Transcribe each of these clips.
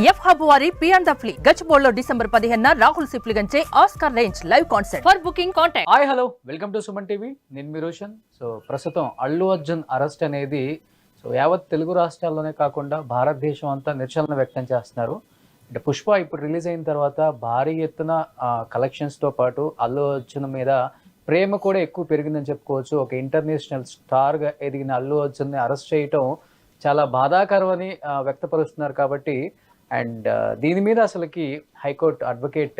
F hub వారి పియాన్ ద ఫ్లీ గచ్చిబౌలిలో డిసెంబర్ 15న రాహుల్ సిప్లిగంచే Oscar range live concert. For booking contact. Hi hello, welcome to Suman TV. నేను మీ రోషన్. సో ప్రస్తుతం అల్లు అర్జున్ అరెస్ట్ అనేది యావత్ తెలుగు రాష్ట్రాల్లోనే కాకుండా భారతదేశం అంతా నిరసన వ్యక్తం చేస్తున్నారు. అంటే పుష్ప ఇప్పుడు రిలీజ్ అయిన తర్వాత భారీ ఎత్తున కలెక్షన్స్తో పాటు అల్లు అర్జున్ మీద ప్రేమ కూడా ఎక్కువ పెరిగిందని చెప్పుకోవచ్చు. ఒక ఇంటర్నేషనల్ స్టార్గా ఎదిగిన అల్లు అర్జున్ని అరెస్ట్ చేయటం చాలా బాధాకరమని వ్యక్తపరుస్తున్నారు. కాబట్టి అండ్ దీని మీద అసలుకి హైకోర్టు అడ్వకేట్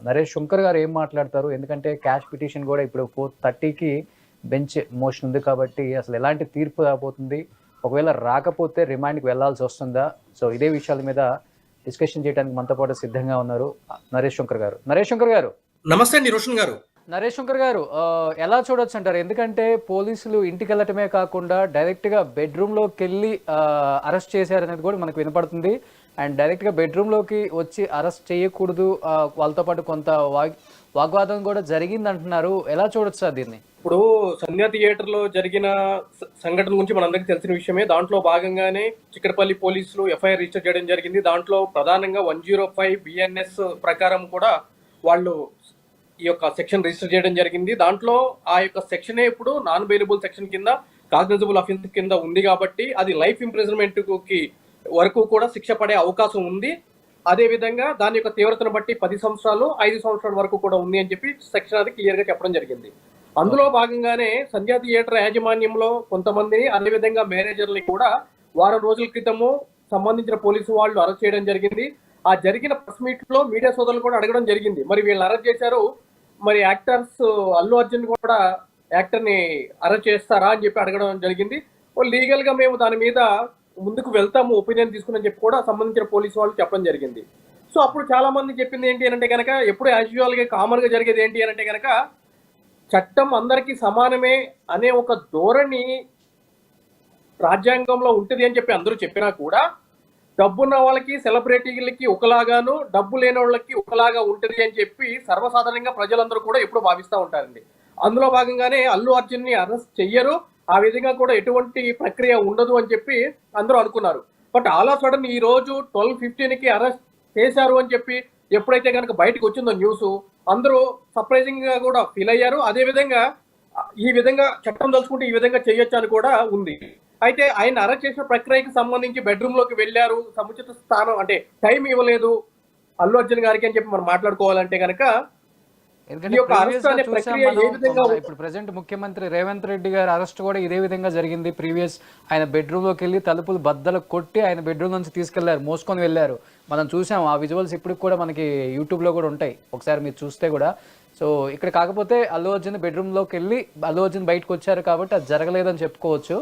నరేష్ శంకర్ గారు ఏం మాట్లాడతారు? ఎందుకంటే క్యాష్ పిటిషన్ కూడా ఇప్పుడు 4:30కి బెంచ్ మోషన్ ఉంది. కాబట్టి అసలు ఎలాంటి తీర్పు రాబోతుంది, ఒకవేళ రాకపోతే రిమాండ్కి వెళ్లాల్సి వస్తుందా? సో ఇదే విషయాల మీద డిస్కషన్ చేయడానికి మనతో పాటు సిద్ధంగా ఉన్నారు నరేష్ శంకర్ గారు. నరేష్ శంకర్ గారు నమస్తే అండి. రోషన్ గారు, నరేష్ శంకర్ గారు ఎలా చూడొచ్చు అంటారు? ఎందుకంటే పోలీసులు ఇంటికి వెళ్ళటమే కాకుండా డైరెక్ట్గా బెడ్రూమ్లోకి వెళ్ళి అరెస్ట్ చేశారనేది కూడా మనకు వినపడుతుంది. అండ్ డైరెక్ట్గా బెడ్రూమ్లోకి వచ్చి అరెస్ట్ చేయకూడదు, వాళ్ళతో పాటు కొంత వాగ్వాదం కూడా జరిగింది అంటున్నారు. ఎలా చూడొచ్చు సార్ దీన్ని? ఇప్పుడు సంధ్యా థియేటర్లో జరిగిన సంఘటన గురించి మనందరికీ తెలిసిన విషయమే. దాంట్లో భాగంగానే చిక్కడపల్లి పోలీసులు ఎఫ్ఐఆర్ రిజిస్టర్ చేయడం జరిగింది. దాంట్లో ప్రధానంగా 105 BNS ప్రకారం కూడా వాళ్ళు ఈ యొక్క సెక్షన్ రిజిస్టర్ చేయడం జరిగింది. దాంట్లో ఆ యొక్క సెక్షనే ఇప్పుడు నాన్ బెయిలబుల్ సెక్షన్ కింద, కాగ్నిజబుల్ అఫెన్స్ కింద ఉంది. కాబట్టి అది లైఫ్ ఇంప్రిజన్మెంట్ కి వరకు కూడా శిక్ష పడే అవకాశం ఉంది. అదే విధంగా దాని యొక్క తీవ్రతను బట్టి 10 సంవత్సరాలు 5 సంవత్సరాల వరకు కూడా ఉంది అని చెప్పి సెక్షన్ అది క్లియర్ గా చెప్పడం జరిగింది. అందులో భాగంగానే సంధ్యా థియేటర్ యాజమాన్యంలో కొంతమందిని, అదేవిధంగా మేనేజర్ని కూడా వారం రోజుల క్రితము సంబంధించిన పోలీసు వాళ్ళు అరెస్ట్ చేయడం జరిగింది. ఆ జరిగిన ప్రెస్ మీట్ లో మీడియా సోదరులు కూడా అడగడం జరిగింది, మరి వీళ్ళని అరెస్ట్ చేశారు, మరి యాక్టర్స్ అల్లు అర్జున్ కూడా యాక్టర్ ని అరెస్ట్ చేస్తారా అని చెప్పి అడగడం జరిగింది. లీగల్ గా మేము దాని మీద ముందుకు వెళ్తాము, ఒపీనియన్ తీసుకుని చెప్పి కూడా సంబంధించిన పోలీసు వాళ్ళు చెప్పడం జరిగింది. సో అప్పుడు చాలా మంది చెప్పింది ఏంటి అంటే కనుక, ఎప్పుడు యాజువల్ గా కామన్ గా జరిగేది ఏంటి అంటే కనుక, చట్టం అందరికీ సమానమే అనే ఒక ధోరణి రాజ్యాంగంలో ఉంటుంది అని చెప్పి అందరూ చెప్పినా కూడా, డబ్బున్న వాళ్ళకి సెలబ్రిటీలకి ఒకలాగాను, డబ్బు లేని వాళ్ళకి ఒకలాగా ఉంటుంది అని చెప్పి సర్వసాధారణంగా ప్రజలందరూ కూడా ఎప్పుడు భావిస్తూ ఉంటారండి. అందులో భాగంగానే అల్లు అర్జున్ ని అరెస్ట్ చెయ్యరు, ఆ విధంగా కూడా ఎటువంటి ప్రక్రియ ఉండదు అని చెప్పి అందరూ అనుకున్నారు. బట్ ఆల్ ఆఫ్ సడన్ ఈ రోజు 12:15కి అరెస్ట్ చేశారు అని చెప్పి ఎప్పుడైతే కనుక బయటకు వచ్చిందో న్యూస్, అందరూ సర్ప్రైజింగ్ గా కూడా ఫీల్ అయ్యారు. అదే విధంగా ఈ విధంగా చట్టం తలుచుకుంటే ఈ విధంగా చేయొచ్చు అని కూడా ఉంది. అయితే ఆయన అరెస్ట్ చేసిన ప్రక్రియకి సంబంధించి బెడ్రూమ్ లోకి వెళ్ళారు, సముచిత స్థానం అంటే టైం ఇవ్వలేదు అల్లు అర్జున్ గారికి అని చెప్పి మనం మాట్లాడుకోవాలంటే కనుక, ఇప్పుడు ప్రెసెంట్ ముఖ్యమంత్రి రేవంత్ రెడ్డి గారి అరెస్ట్ కూడా ఇదే విధంగా జరిగింది. ప్రీవియస్ ఆయన బెడ్రూమ్ లోకి వెళ్ళి తలుపులు బద్దలు కొట్టి ఆయన బెడ్రూమ్ నుంచి తీసుకెళ్లారు, మోసుకొని వెళ్ళారు. మనం చూసాం ఆ విజువల్స్, ఇప్పుడు కూడా మనకి యూట్యూబ్ లో కూడా ఉంటాయి, ఒకసారి మీరు చూస్తే కూడా. సో ఇక్కడ కాకపోతే అల్లు అర్జున్ బెడ్రూమ్ లోకి వెళ్ళి అల్లు అర్జున్ బయటకు వచ్చారు కాబట్టి అది జరగలేదని చెప్పుకోవచ్చు.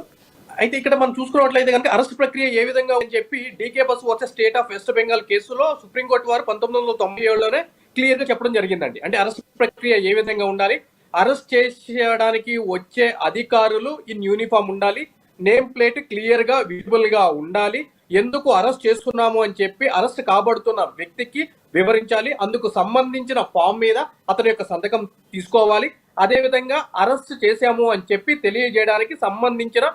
అయితే ఇక్కడ మనం చూసుకున్నట్లయితే కనుక అరెస్ట్ ప్రక్రియ ఏ విధంగా అని చెప్పి DK Basu versus state of West Bengal కేసులో సుప్రీంకోర్టు వారు 1997లోనే క్లియర్ గా చెప్పడం జరిగిందండి. అంటే అరెస్ట్ ప్రక్రియ ఏ విధంగా ఉండాలి, అరెస్ట్ చేయడానికి వచ్చే అధికారులు ఇన్ యూనిఫామ్ ఉండాలి, నేమ్ ప్లేట్ క్లియర్ గా విజిబుల్ గా ఉండాలి, ఎందుకు అరెస్ట్ చేస్తున్నాము అని చెప్పి అరెస్ట్ కాబడుతున్న వ్యక్తికి వివరించాలి, అందుకు సంబంధించిన ఫామ్ మీద అతని యొక్క సంతకం తీసుకోవాలి, అదే విధంగా అరెస్ట్ చేశాము అని చెప్పి తెలియజేయడానికి సంబంధించిన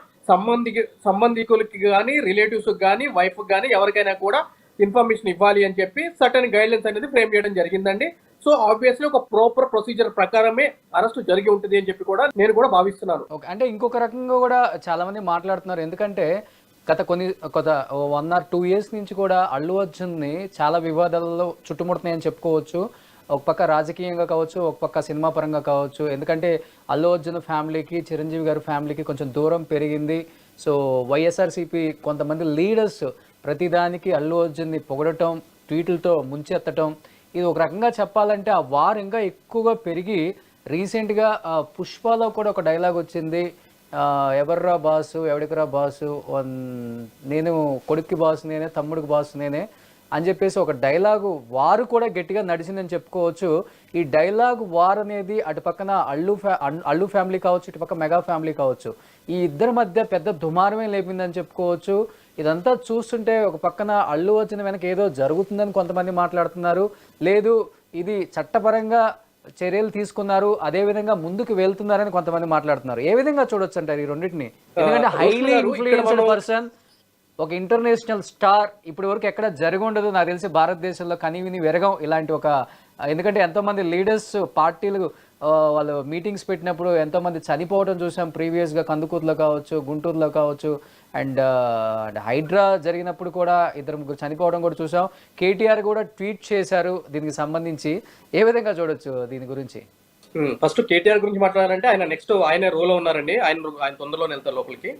సంబంధికులకి కానీ, రిలేటివ్స్ కానీ, వైఫ్ కానీ ఎవరికైనా కూడా ఇన్ఫర్మేషన్ ఇవ్వాలి అని చెప్పి సర్టన్ గైడ్లైన్స్ అనేది ఫ్రేమ్ చేయడం జరిగిందండి. సో ఆబ్వియస్లీ ఒక ప్రాపర్ ప్రొసీజర్ ప్రకారమే అరెస్ట్ జరిగి ఉంటుంది అని చెప్పి కూడా నేను కూడా భావిస్తున్నాను. అంటే ఇంకొక రకంగా కూడా చాలా మంది మాట్లాడుతున్నారు. ఎందుకంటే గత 1 or 2 years నుంచి కూడా అల్లు అర్జున్ ని చాలా వివాదాలలో చుట్టుముడుతున్నాయని చెప్పుకోవచ్చు. ఒక పక్క రాజకీయంగా కావచ్చు, ఒక పక్క సినిమా పరంగా కావచ్చు. ఎందుకంటే అల్లు అర్జున్ ఫ్యామిలీకి, చిరంజీవి గారి ఫ్యామిలీకి కొంచెం దూరం పెరిగింది. సో వైఎస్ఆర్సీపీ కొంతమంది లీడర్స్ ప్రతిదానికి అల్లు అర్జున్ని పొగడటం, ట్వీట్లతో ముంచెత్తటం, ఇది ఒక రకంగా చెప్పాలంటే ఆ వార్ ఇంకా ఎక్కువగా పెరిగి రీసెంట్గా పుష్పలో కూడా ఒక డైలాగ్ వచ్చింది, ఎవర్రా బాసు, ఎవడికరా బాసు, నేను కొడుక్కి బాసు నేనే, తమ్ముడికి బాసు నేనే అని చెప్పేసి ఒక డైలాగు వారు కూడా గట్టిగా నడిచిందని చెప్పుకోవచ్చు. ఈ డైలాగ్ వార్ అనేది అటు పక్కన అల్లు ఫ్యామిలీ కావచ్చు, ఇటు పక్క మెగా ఫ్యామిలీ కావచ్చు, ఈ ఇద్దరి మధ్య పెద్ద దుమారమే లేపిందని చెప్పుకోవచ్చు. ఇదంతా చూస్తుంటే ఒక పక్కన అల్లు అర్జున్ వెనక ఏదో జరుగుతుందని కొంతమంది మాట్లాడుతున్నారు, లేదు ఇది చట్టపరంగా చర్యలు తీసుకున్నారు, అదే విధంగా ముందుకు వెళ్తున్నారని కొంతమంది మాట్లాడుతున్నారు. ఏ విధంగా చూడొచ్చు అంటారు ఈ రెండింటిని? ఎందుకంటే హైలీ ఇన్ఫ్లుయెన్స్డ్ పర్సన్ ఒక ఇంటర్నేషనల్ స్టార్ ఇప్పటి వరకు ఎక్కడ జరిగి ఉండదు నాకు తెలిసి భారతదేశంలో కనివిని వెరగం ఇలాంటి ఒక, ఎందుకంటే ఎంతోమంది లీడర్స్ పార్టీలు వాళ్ళు మీటింగ్స్ పెట్టినప్పుడు ఎంతోమంది చనిపోవడం చూసాం ప్రీవియస్గా, కందుకూరులో కావచ్చు, గుంటూరులో కావచ్చు, అండ్ హైడ్రా జరిగినప్పుడు కూడా 2-3 చనిపోవడం కూడా చూసాం. కేటీఆర్ కూడా ట్వీట్ చేశారు దీనికి సంబంధించి. ఏ విధంగా చూడొచ్చు దీని గురించి? ఫస్ట్ కేటీఆర్ గురించి మాట్లాడాలంటే ఆయన నెక్స్ట్ ఆయన రోలో ఉన్నారండి. ఆయన తొందరలోనే వెళ్తారు లోపలికి.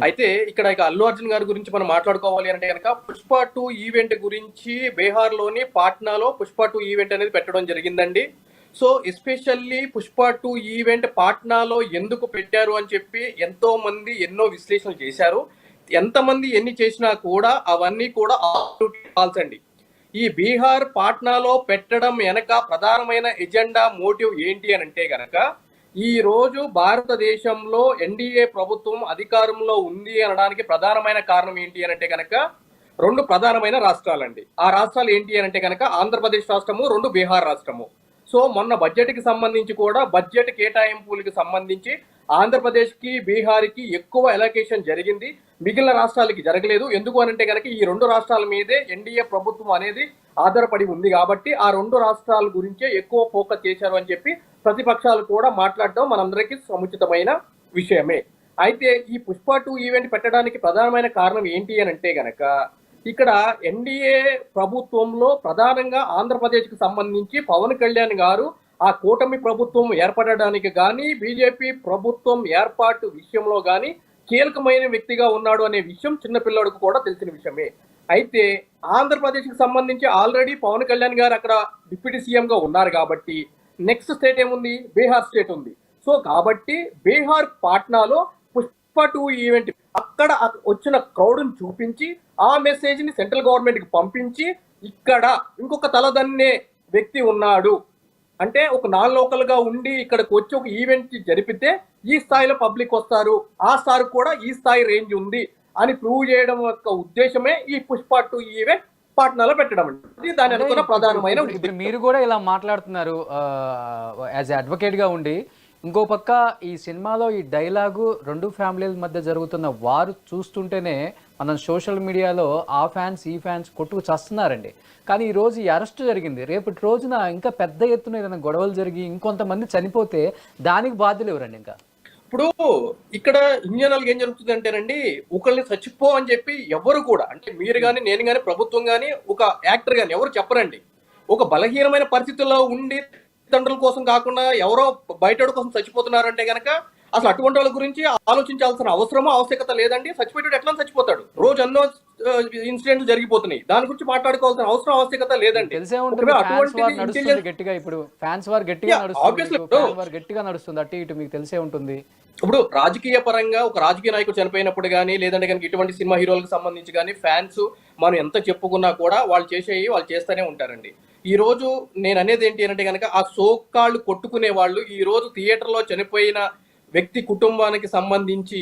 అయితే ఇక్కడ ఇక అల్లు అర్జున్ గారి గురించి మనం మాట్లాడుకోవాలి అంటే కనుక పుష్ప 2 ఈవెంట్ గురించి బీహార్ లోని పాట్నాలో పుష్ప 2 ఈవెంట్ అనేది పెట్టడం జరిగిందండి. సో ఎస్పెషల్లీ పుష్ప 2 ఈవెంట్ పాట్నాలో ఎందుకు పెట్టారు అని చెప్పి ఎంతో మంది ఎన్నో విశ్లేషణలు చేశారు. ఎంతమంది ఎన్ని చేసినా కూడా అవన్నీ కూడా ఫాల్స్ అండి. ఈ బీహార్ పాట్నాలో పెట్టడం వెనక ప్రధానమైన ఎజెండా మోటివ్ ఏంటి అని అంటే గనక ఈ రోజు భారతదేశంలో ఎన్డీఏ ప్రభుత్వం అధికారంలో ఉంది అనడానికి ప్రధానమైన కారణం ఏంటి అని అంటే గనక 2 ప్రధానమైన రాష్ట్రాలండి. ఆ రాష్ట్రాలు ఏంటి అని అంటే గనక ఆంధ్రప్రదేశ్ రాష్ట్రము, 2 బీహార్ రాష్ట్రము. సో మొన్న బడ్జెట్కి సంబంధించి కూడా బడ్జెట్ కేటాయింపులకి సంబంధించి ఆంధ్రప్రదేశ్కి, బీహార్కి ఎక్కువ ఎలకేషన్ జరిగింది, మిగిలిన రాష్ట్రాలకి జరగలేదు. ఎందుకు అనంటే కనుక ఈ 2 రాష్ట్రాల మీదే ఎన్డీఏ ప్రభుత్వం అనేది ఆధారపడి ఉంది కాబట్టి ఆ 2 రాష్ట్రాల గురించే ఎక్కువ ఫోకస్ చేశారు అని చెప్పి ప్రతిపక్షాలు కూడా మాట్లాడడం మనందరికీ సముచితమైన విషయమే. అయితే ఈ పుష్ప 2 ఈవెంట్ పెట్టడానికి ప్రధానమైన కారణం ఏంటి అని అంటే గనక ఇక్కడ ఎన్డీఏ ప్రభుత్వంలో ప్రధానంగా ఆంధ్రప్రదేశ్కి సంబంధించి పవన్ కళ్యాణ్ గారు ఆ కూటమి ప్రభుత్వం ఏర్పడడానికి కానీ బీజేపీ ప్రభుత్వం ఏర్పాటు విషయంలో కానీ కీలకమైన వ్యక్తిగా ఉన్నాడు అనే విషయం చిన్నపిల్లడికి కూడా తెలిసిన విషయమే. అయితే ఆంధ్రప్రదేశ్కి సంబంధించి ఆల్రెడీ పవన్ కళ్యాణ్ గారు అక్కడ డిప్యూటీ సీఎంగా ఉన్నారు కాబట్టి నెక్స్ట్ స్టేట్ ఏముంది? బీహార్ స్టేట్ ఉంది. సో కాబట్టి బీహార్ పాట్నాలో పుష్ప 2 ఈవెంట్ అక్కడ వచ్చిన క్రౌడ్ని చూపించి ఆ మెసేజ్ ని సెంట్రల్ గవర్నమెంట్ కి పంపించి ఇక్కడ ఇంకొక తలదన్నే వ్యక్తి ఉన్నాడు అంటే ఒక నాన్ లోకల్ గా ఉండి ఇక్కడికి వచ్చి ఒక ఈవెంట్ జరిపితే ఈ స్థాయిలో పబ్లిక్ వస్తారు, ఆ స్టార్ కూడా ఈ స్థాయి రేంజ్ ఉంది అని ప్రూవ్ చేయడం యొక్క ఉద్దేశమే ఈ పుష్ప 2 ఈవెంట్ పాట్నాలో పెట్టడం అండి. దాని అనుకున్న ప్రధానమైన ఇప్పుడు మీరు కూడా ఇలా మాట్లాడుతున్నారు యాజ్ అడ్వకేట్ గా ఉండి, ఇంకో పక్క ఈ సినిమాలో ఈ డైలాగు 2 ఫ్యామిలీల మధ్య జరుగుతున్న వారు చూస్తుంటేనే మనం సోషల్ మీడియాలో ఆ ఫ్యాన్స్ ఈ ఫ్యాన్స్ కొట్టుకు చస్తున్నారండి. కానీ ఈ రోజు ఈ అరెస్ట్ జరిగింది, రేపటి రోజున ఇంకా పెద్ద ఎత్తున ఏదైనా గొడవలు జరిగి ఇంకొంతమంది చనిపోతే దానికి బాధ్యులు ఎవరండి? ఇంకా ఇప్పుడు ఇక్కడ ఇంజనీర్లు ఏం జరుగుతుంది అంటేనండి, ఒకళ్ళని చచ్చిపో అని చెప్పి ఎవరు కూడా అంటే మీరు కానీ నేను కానీ ప్రభుత్వం కానీ ఒక యాక్టర్ కానీ ఎవరు చెప్పరండి. ఒక బలహీనమైన పరిస్థితుల్లో ఉండి తండ్రుల కోసం కాకుండా ఎవరో బయట కోసం చచ్చిపోతున్నారంటే గనక అసలు అటువంటి వాళ్ళ గురించి ఆలోచించాల్సిన అవసరమో ఆవశ్యకత లేదండి. చచ్చిపోయాడు ఎట్లా చచ్చిపోతాడు? రోజు ఎన్నో ఇన్సిడెంట్లు జరిగిపోతున్నాయి, దాని గురించి మాట్లాడుకోవాల్సిన అవసరం ఆవశ్యకత లేదండి. తెలిసే ఉంటుంది గట్టిగా ఇప్పుడు ఫ్యాన్స్ వార్ గట్టిగా నడుస్తుంది అటు ఇటు మీకు తెలిసే ఉంటుంది. ఇప్పుడు రాజకీయ పరంగా ఒక రాజకీయ నాయకుడు చనిపోయినప్పుడు కానీ లేదంటే కనుక ఇటువంటి సినిమా హీరోలకు సంబంధించి కానీ ఫ్యాన్స్ మనం ఎంత చెప్పుకున్నా కూడా వాళ్ళు చేస్తూనే ఉంటారండి. ఈ రోజు నేను అనేది ఏంటి అంటే కనుక ఆ సోకాళ్ళు కొట్టుకునే వాళ్ళు ఈ రోజు థియేటర్లో చనిపోయిన వ్యక్తి కుటుంబానికి సంబంధించి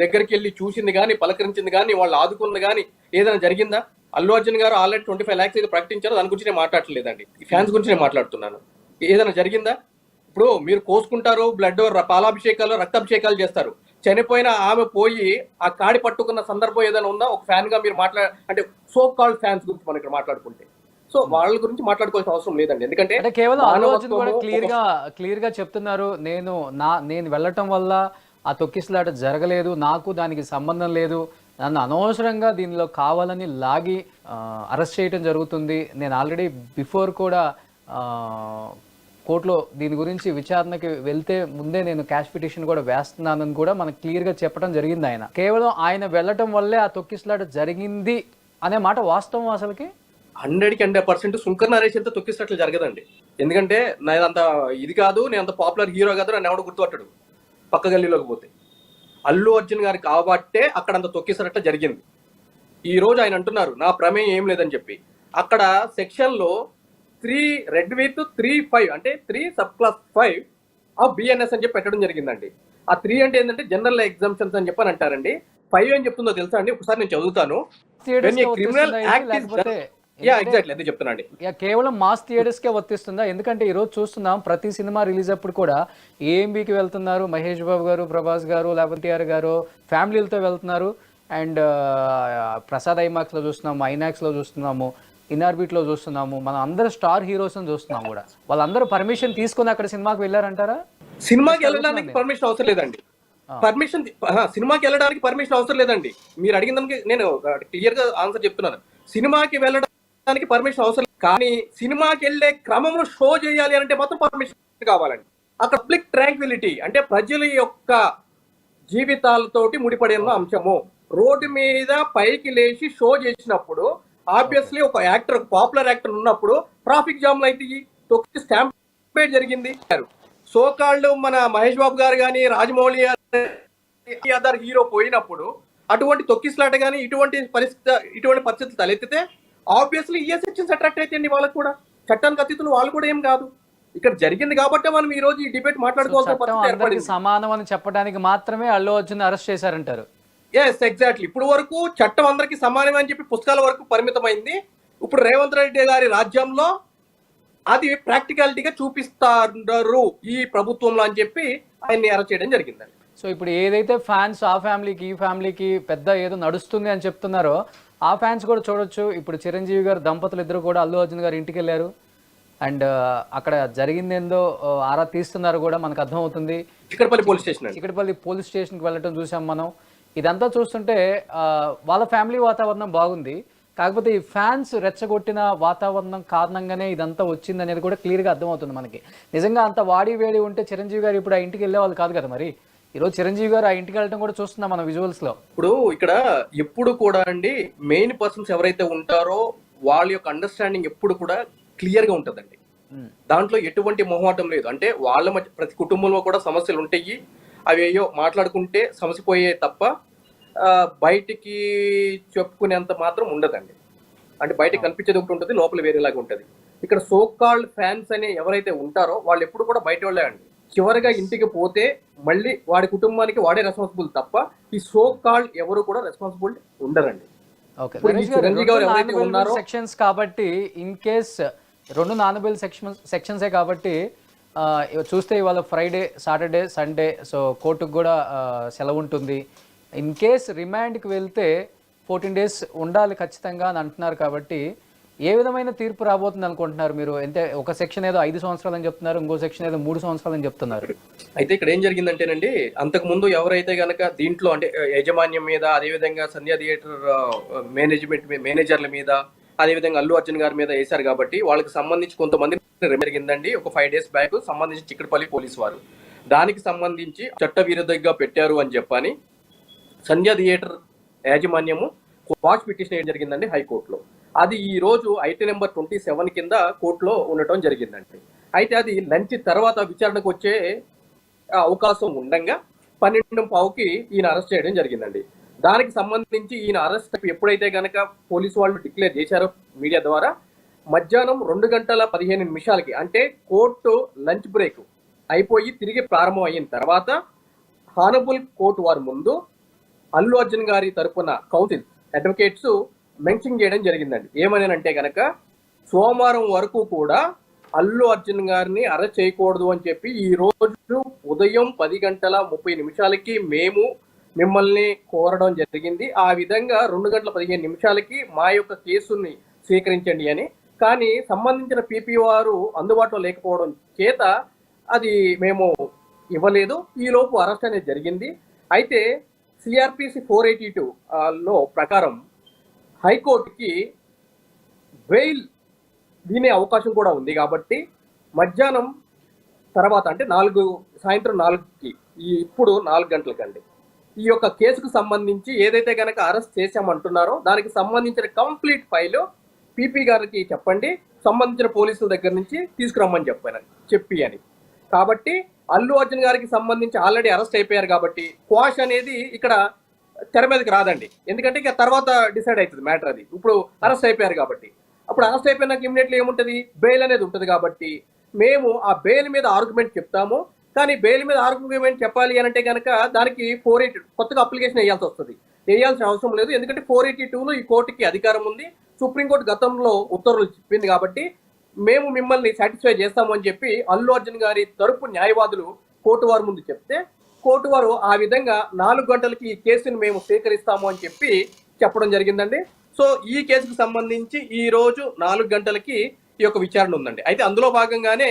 దగ్గరికి వెళ్ళి చూసింది కానీ పలకరించింది కానీ వాళ్ళు ఆదుకుంది కానీ ఏదైనా జరిగిందా? అల్లు అర్జున్ గారు ఆల్రెడీ 25 lakhs అయితే ప్రకటించారు, దాని గురించి నేను మాట్లాడలేదండి, ఈ ఫ్యాన్స్ గురించి నేను మాట్లాడుతున్నాను. ఏదైనా జరిగిందా? ఇప్పుడు మీరు కోసుకుంటారు, బ్లడ్ పాలాభిషేకాలు రక్తాభిషేకాలు చేస్తారు, చనిపోయిన ఆమె పోయి ఆ కాడి పట్టుకున్న సందర్భం ఏదైనా ఉందా? ఒక ఫ్యాన్ గా మీరు అంటే సో కాల్డ్ ఫ్యాన్స్ గురించి మనం ఇక్కడ మాట్లాడుకుంటే సో వాళ్ళ గురించి మాట్లాడుకోవాల్సిన అవసరం లేదండి. ఎందుకంటే కేవలం అల్లు అర్జున్ కూడా క్లియర్ గా చెప్తున్నారు, నేను వెళ్ళటం వల్ల ఆ తొక్కిసలాట జరగలేదు, నాకు దానికి సంబంధం లేదు, నన్ను అనవసరంగా దీనిలో కావాలని లాగి అరెస్ట్ చేయడం జరుగుతుంది, నేను ఆల్రెడీ బిఫోర్ కూడా కోర్టులో దీని గురించి విచారణకి వెళ్తే ముందే నేను క్యాష్ పిటిషన్ కూడా వేస్తున్నానని కూడా మనకు క్లియర్ గా చెప్పడం జరిగింది. ఆయన కేవలం ఆయన వెళ్ళటం వల్లే ఆ తొక్కిసలాట జరిగింది అనే మాట వాస్తవం అసలుకి 100% శంకర్ నరేష్ తో తొక్కిసట్లు జరగదండి. ఎందుకంటే నేను అంత ఇది కాదు, నేను అంత పాపులర్ హీరో కాదు, నన్ను ఎవడు గుర్తుపట్టాడు పక్క గల్లీలోకి పోతే. అల్లు అర్జున్ గారు కాబట్టే అక్కడ అంత తొక్కిసరట్ట జరిగింది. ఈ రోజు ఆయన అంటున్నారు నా ప్రమేయం ఏం లేదని చెప్పి. అక్కడ సెక్షన్ లో 3 రెడ్ విత్ 3(5) అంటే 3 sub-class 5 ఆఫ్ బిఎన్ఎస్ అని చెప్పి పెట్టడం జరిగిందండి. ఆ 3 అంటే ఏంటంటే జనరల్ ఎగ్జామ్షన్స్ అని చెప్పని అంటారండి. 5 ఏం చెప్తుందో తెలుసా అండి? ఒకసారి నేను చదువుతాను. క్రిమినల్ యాక్ట్ కేవలం మాస్ థియేటర్స్ కే వర్తిస్తుందా? ఎందుకంటే ఈ రోజు చూస్తున్నాం ప్రతి సినిమా రిలీజ్ అప్పుడు కూడా ఏఎంబీకి వెళ్తున్నారు, మహేష్ బాబు గారు, ప్రభాస్ గారు, లేకపోతే టీఆర్ గారు ఫ్యామిలీలతో వెళ్తున్నారు. అండ్ ప్రసాద్ ఐమాక్స్లో చూస్తున్నాము, ఐనాక్స్లో చూస్తున్నాము, ఇన్ఆర్బిట్లో చూస్తున్నాము, మనం అందరూ స్టార్ హీరోస్ని చూస్తున్నాము కూడా. వాళ్ళందరూ పర్మిషన్ తీసుకుని అక్కడ సినిమాకి వెళ్ళారంటారా? సినిమాకి వెళ్ళడానికి పర్మిషన్ అవసరం లేదండి. సినిమాకి వెళ్ళడానికి పర్మిషన్ అవసరం లేదండి. మీరు అడిగిన దానికి నేను క్లియర్ గా ఆన్సర్ చెప్తున్నాను. సినిమాకి వెళ్ళడానికి పర్మిషన్ అవసరం లేదు, కానీ సినిమాకి వెళ్ళే క్రమంలో షో చేయాలి అంటే మాత్రం పర్మిషన్ కావాలండి. అక్కడ పబ్లిక్ ట్రాంక్విలిటీ అంటే ప్రజల యొక్క జీవితాలతోటి ముడిపడిన అంశము. రోడ్డు మీద పైకి లేచి షో చేసినప్పుడు ఆబ్వియస్లీ ఒక యాక్టర్, పాపులర్ యాక్టర్ ఉన్నప్పుడు ట్రాఫిక్ జామ్లు అయితే తొక్కి స్టాంపేడ్ జరిగింది. సోకాళ్ళు మన మహేష్ బాబు గారు కానీ, రాజమౌళి అదర్ హీరో పోయినప్పుడు అటువంటి తొక్కిసలాట కానీ ఇటువంటి పరిస్థితులు తలెత్తితే ఆబ్వియస్లీ ఏ సెక్షన్స్ అట్రాక్ట్ అయితే వాళ్ళకి కూడా చట్టానికి అతీతులు వాళ్ళు కూడా ఏం కాదు. ఇక్కడ జరిగింది కాబట్టి మనం ఈ రోజు ఈ డిబేట్ మాట్లాడుకోవాల్సిన పరిస్థితి ఏర్పడింది. సమానం అని చెప్పడానికి మాత్రమే అల్లు అర్జున్ అరెస్ట్ చేశారంటారు. Yes, exactly. ఇప్పుడు వరకు చట్టం అందరికి సమానమే అని చెప్పి పుస్తకాల వరకు పరిమితమైంది. ఇప్పుడు రేవంత్ రెడ్డి గారి రాజ్యంలో అది ప్రాక్టికాలిటీగా చూపిస్తారు ఈ ప్రభుత్వంలో అని చెప్పి ఆయన్ని అరెస్ట్ చేయడం జరిగిందండి. సో ఇప్పుడు ఏదైతే ఫ్యాన్స్ ఆ ఫ్యామిలీకి ఈ ఫ్యామిలీకి పెద్ద ఏదో నడుస్తుంది అని చెప్తున్నారో ఆ ఫ్యాన్స్ కూడా చూడొచ్చు. ఇప్పుడు చిరంజీవి గారు దంపతులు ఇద్దరు కూడా అల్లు అర్జున్ గారు ఇంటికి వెళ్ళారు. అండ్ అక్కడ జరిగింది ఏందో ఆరా తీస్తున్నారు కూడా మనకు అర్థమవుతుంది. చిక్కడపల్లి పోలీస్ స్టేషన్కి వెళ్ళటం చూసాం మనం. ఇదంతా చూస్తుంటే వాళ్ళ ఫ్యామిలీ వాతావరణం బాగుంది. కాకపోతే ఈ ఫ్యాన్స్ రెచ్చగొట్టిన వాతావరణం కారణంగానే ఇదంతా వచ్చింది అనేది కూడా క్లియర్గా అర్థమవుతుంది మనకి. నిజంగా అంత వాడి వేడి ఉంటే చిరంజీవి గారు ఇప్పుడు ఆ ఇంటికి వెళ్ళే వాళ్ళు కాదు కదా. మరి ఈరోజు చిరంజీవి గారు ఆ ఇంటికి వెళ్ళడం కూడా చూస్తున్నాం మన విజువల్స్ లో. ఇప్పుడు ఇక్కడ ఎప్పుడు కూడా అండి మెయిన్ పర్సన్స్ ఎవరైతే ఉంటారో వాళ్ళ యొక్క అండర్స్టాండింగ్ ఎప్పుడు కూడా క్లియర్ గా ఉంటుందండి. దాంట్లో ఎటువంటి మొహమాటం లేదు. అంటే వాళ్ళ మధ్య ప్రతి కుటుంబంలో కూడా సమస్యలు ఉంటాయి. అవి అయ్యో మాట్లాడుకుంటే సమస్య పోయే తప్ప బయటికి చెప్పుకునేంత మాత్రం ఉండదండి. అంటే బయటకు కనిపించేది ఒకటి ఉంటుంది, లోపల వేరేలాగా ఉంటుంది. ఇక్కడ సోకాల్డ్ ఫ్యాన్స్ అనే ఎవరైతే ఉంటారో వాళ్ళు ఎప్పుడు కూడా బయట వాళ్ళే అండి. చివరిగా ఇంటికి పోతే మళ్ళీ వాడి కుటుంబానికి వాడే రెస్పాన్సిబుల్ తప్ప ఈ సోకాల్డ్ ఎవరు కూడా రెస్పాన్సిబుల్ ఉండరండి. సెక్షన్స్ కాబట్టి ఇన్ కేస్ 2 నాన్-బెయిల్ సెక్షన్సే కాబట్టి చూస్తే ఇవాళ ఫ్రైడే, సాటర్డే, సండే, సో కోర్టుకు కూడా సెలవు ఉంటుంది. ఇన్ కేస్ రిమాండ్కి వెళ్తే 14 days ఉండాలి ఖచ్చితంగా అని అంటున్నారు. కాబట్టి ఏ విధమైన తీర్పు రాబోతుంది అనుకుంటున్నారు మీరు? అంటే ఒక సెక్షన్ ఏదో 5 సంవత్సరాలు అని చెప్తున్నారు, ఇంకో సెక్షన్ ఏదో 3 సంవత్సరాలు అని చెప్తున్నారు. అయితే ఇక్కడ ఏం జరిగిందంటేనండి, అంతకు ముందు ఎవరైతే గనక దీంట్లో అంటే యాజమాన్యం మీద, అదేవిధంగా సంధ్యా థియేటర్ మేనేజర్ల మీద, అదేవిధంగా అల్లు అర్జున్ గారి మీద వేశారు కాబట్టి వాళ్ళకి సంబంధించి కొంతమంది జరిగిందండి. ఒక 5 days బ్యాక్ సంబంధించి చిక్కడపల్లి పోలీసు వారు దానికి సంబంధించి చట్ట విరుద్ధంగా పెట్టారు అని చెప్పని సంధ్యా థియేటర్ యాజమాన్యము వాచ్ పిటిషన్ వేయడం జరిగిందండి హైకోర్టులో. అది ఈ రోజు ఐటీ నెంబర్ 27 కింద కోర్టులో ఉండటం జరిగిందండి. అయితే అది లంచ్ తర్వాత విచారణకు వచ్చే అవకాశం ఉండగా 12:15కి ఈయన అరెస్ట్ చేయడం జరిగిందండి. దానికి సంబంధించి ఈయన అరెస్ట్ ఎప్పుడైతే గనక పోలీసు వాళ్ళు డిక్లేర్ చేశారో మీడియా ద్వారా, మధ్యాహ్నం 2:15 అంటే కోర్టు లంచ్ బ్రేక్ అయిపోయి తిరిగి ప్రారంభం అయిన తర్వాత హానబుల్ కోర్టు వారి ముందు అల్లు అర్జున్ గారి తరపున కౌన్సిల్ అడ్వకేట్స్ మెన్షన్ చేయడం జరిగిందండి. ఏమని అంటే గనక సోమవారం వరకు కూడా అల్లు అర్జున్ గారిని అరెస్ట్ చేయకూడదు అని చెప్పి ఈ రోజు ఉదయం 10:30 మేము మిమ్మల్ని కోరడం జరిగింది. ఆ విధంగా 2:15 మా యొక్క కేసుని స్వీకరించండి అని. కానీ సంబంధించిన పీపీ వారు అందుబాటులో లేకపోవడం చేత అది మేము ఇవ్వలేదు. ఈ లోపు అరెస్ట్ అనేది జరిగింది. అయితే సిఆర్పిసి 482 ప్రకారం హైకోర్టుకి బెయిల్ వినే అవకాశం కూడా ఉంది. కాబట్టి మధ్యాహ్నం తర్వాత అంటే సాయంత్రం 4కి ఇప్పుడు 4 గంటలకండి ఈ యొక్క కేసుకు సంబంధించి ఏదైతే కనుక అరెస్ట్ చేశామంటున్నారో దానికి సంబంధించిన కంప్లీట్ ఫైల్ పీపీ గారికి చెప్పండి, సంబంధించిన పోలీసుల దగ్గర నుంచి తీసుకురమ్మని చెప్పి అని. కాబట్టి అల్లు అర్జున్ గారికి సంబంధించి ఆల్రెడీ అరెస్ట్ అయిపోయారు కాబట్టి క్వాష్ అనేది ఇక్కడ తెర మీదకి రాదండి. ఎందుకంటే ఇక తర్వాత డిసైడ్ అవుతుంది మ్యాటర్. అది ఇప్పుడు అరెస్ట్ అయిపోయారు కాబట్టి, అప్పుడు అరెస్ట్ అయిపోయినాక ఇమ్మీడియట్లీ ఏముంటుంది, బెయిల్ అనేది ఉంటుంది. కాబట్టి మేము ఆ బెయిల్ మీద ఆర్గ్యుమెంట్ చెప్తాము. కానీ బెయిల్ మీద ఆర్గ్యుమెంట్ చెప్పాలి అని అంటే కనుక దానికి 482 కొత్తగా అప్లికేషన్ వేయాల్సి వస్తుంది. వేయాల్సిన అవసరం లేదు, ఎందుకంటే 482లో ఈ కోర్టుకి అధికారం ఉంది. సుప్రీంకోర్టు గతంలో ఉత్తర్వులు చెప్పింది. కాబట్టి మేము మిమ్మల్ని సాటిస్ఫై చేస్తాము అని చెప్పి అల్లు అర్జున్ గారి తరపు న్యాయవాదులు కోర్టు వారి ముందు చెప్తే కోర్టు వారు ఆ విధంగా 4 గంటలకి ఈ కేసుని మేము స్వీకరిస్తాము అని చెప్పడం జరిగిందండి. సో ఈ కేసుకు సంబంధించి ఈ రోజు 4 గంటలకి ఈ యొక్క విచారణ ఉందండి. అయితే అందులో భాగంగానే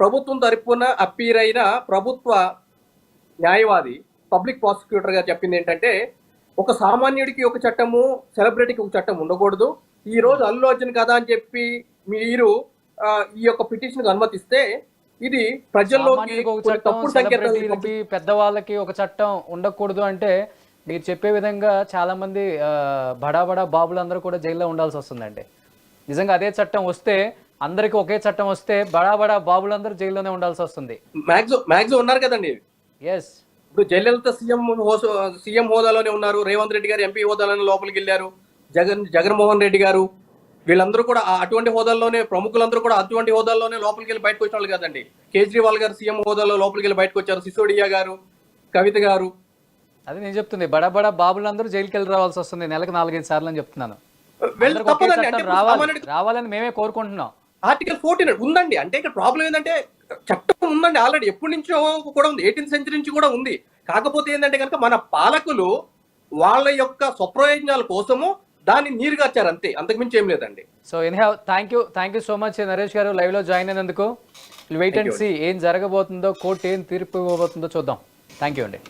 ప్రభుత్వం తరపున అప్పీర్ అయిన ప్రభుత్వ న్యాయవాది పబ్లిక్ ప్రాసిక్యూటర్ గా చెప్పింది ఏంటంటే, ఒక సామాన్యుడికి ఒక చట్టము, సెలబ్రిటీకి ఒక చట్టం ఉండకూడదు. ఈ రోజు అల్లు అర్జున్ కదా అని చెప్పి మీరు ఈ యొక్క పిటిషన్ అనుమతిస్తే ఇది ప్రజల్లోకి సామాన్యుడికి ఒక కొన్ని చట్టం, తప్పుడు సంకేతాలు సెలబ్రిటీలకి, పెద్దవాళ్ళకి ఒక చట్టం ఉండకూడదు అంటే మీరు చెప్పే విధంగా చాలా మంది బడా బాబులందరూ కూడా జైల్లో ఉండాల్సి వస్తుందండి. నిజంగా అదే చట్టం వస్తే, అందరికి ఒకే చట్టం వస్తే బడా బాబులందరూ జైల్లోనే ఉండాల్సి వస్తుంది. మ్యాక్సిమం ఉన్నారు కదండి. ఎస్, ఇప్పుడు జయలలిత సీఎం హోదాలోనే ఉన్నారు, రేవంత్ రెడ్డి గారు ఎంపీ హోదాలోనే లోపలికి వెళ్ళారు, జగన్మోహన్ రెడ్డి గారు వీళ్ళందరూ కూడా అటువంటి హోదాల్లోనే, ప్రముఖులందరూ కూడా అటువంటి హోదాల్లోనే లోపలికి వెళ్ళి బయటకు వచ్చిన వాళ్ళు కదండి. కేజ్రీవాల్ గారు సీఎం హోదాలో లోపలికి వెళ్ళి బయటకు వచ్చారు, సిసోడియా గారు, కవిత గారు. అది నేను చెప్తుంది, బడా బాబులందరూ జైలుకి వెళ్ళి రావాల్సి వస్తుంది నెలకు 4-5 సార్లు అని చెప్తున్నాను. అందరికీ ఒకే తప్పదండి. చట్టం అంటే రావాలని మేమే కోరుకుంటున్నాం. ఆర్టికల్ 14 ఉందండి. అంటే ఇక్కడ ప్రాబ్లం ఏంటంటే చట్టం ఉందండి ఆల్రెడీ, ఎప్పటి నుంచో కూడా ఉంది, 18th సెంచరీ నుంచి కూడా ఉంది. కాకపోతే ఏంటంటే కనుక మన పాలకులు వాళ్ళ యొక్క స్వప్రయోజనాల కోసము దాన్ని నీరుగార్చారు అంతే, అంతకుమించి ఏం లేదండి. So anyhow thank you so much Naresh గారు లైవ్ లో జాయిన్ అయినందుకు. వెయిట్ అండ్ సీ ఏం జరగబోతుందో, కోర్టు ఏం తీర్పు ఇవ్వబోతుందో చూద్దాం. థ్యాంక్ యూ అండి.